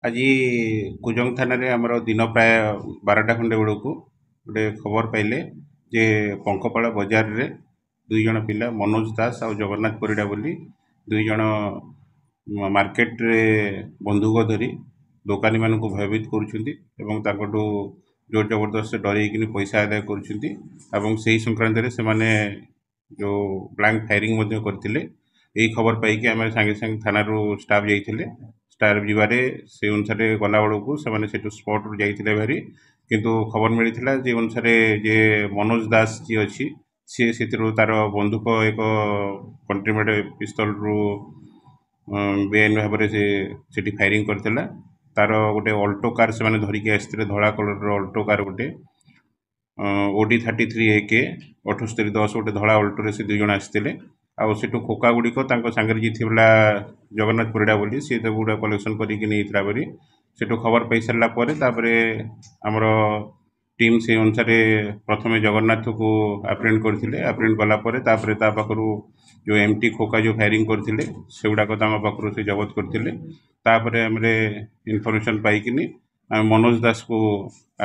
आज कुजंग थाना रे आमर दिन प्राय 12टा खंडे बेलू गोटे खबर पाइले जे पंखपाड़ बजार रे दुई जन पिला मनोज दास और जगन्नाथ परिड़ा बोली दुई जन मार्केट रे बंदूक धरी दोकानी मान भयभीत कर जोर जबरदस्त डरई पैसा आदाय कर संक्रांत से माने जो ब्लैंक फायरिंग करते यही खबर पाई आम सागे सागे थाना स्टाफ जाइए स्टाफ जीवारे से अनुसार गला बेलू से स्पॉट जाइए भारी किंतु खबर मिलता जे अनुसार जे मनोज दास जी अच्छी सी से तार बंदूक एक कंट्रीमेट पिस्तल रु बेआईन भाव से फायरिंग करता तार गोटे अल्टो कार से धरिकी आसते धला कलर अल्टो कार गोटे ओडी 33 AK 7810 गोटे धला अल्टो से दुई जन आसते आउ सेठू खोका गुड़िक सागर जी थी जगन्नाथ परिड़ा बोली सी गुड़ा कलेक्शन करके सेठू खबर पाई सारापर आमर टीम से अनुसार प्रथम जगन्नाथ को आप्रेंड करते आप्रेंड कलापर जो एमटी खोका जो फायरिंग करते से गुड़ाक पाखु से जबत करते इनफर्मेशन पाइकिनी मनोज दास को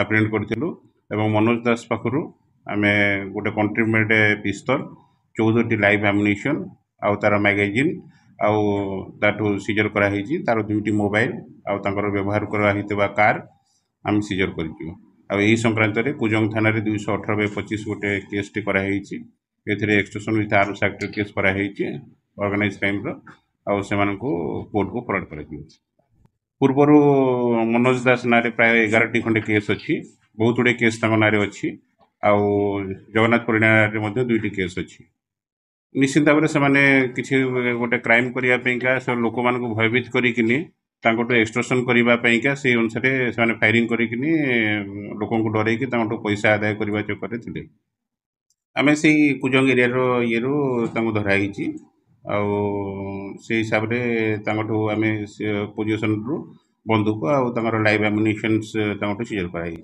आप्रेंड करूँ एवं मनोज दास पाखु आम गोटे कंट्रीमेड पिस्तल 14टी लाइव एम्युनिशन आउ तार मैगजीन आउ ताठू सीजर कराई तार 2टी मोबाइल आउ तांकर व्यवहार कराइवा कार आम सीजर कर संक्रांत रे कुजंग थाना रे 218/25 गोटे केस टी कराई extortion with arms act case कराई ऑर्गेनाइज क्राइम आउ से कोर्ट को फरवर्ड कर पूर्वर मनोज दास ना प्राय 11टी खंडे केस अच्छी बहुत गुड़े केस ना अच्छी आउ जगन्नाथ परिड़ा 2टी केस अच्छी निश्चित भाव में किसी गोटे क्राइम करने लोक मान भयभीत करी एक्सटॉर्शन करने से अनुसार से फायरिंग करी लोक डर पैसा आदाय करने चक्कर थे आम से कुजंग एरिया ये धराई से हिसाब से आम पोजिशन रु बंदूक आउ लाइव एम्युनिशन सीजर कराई।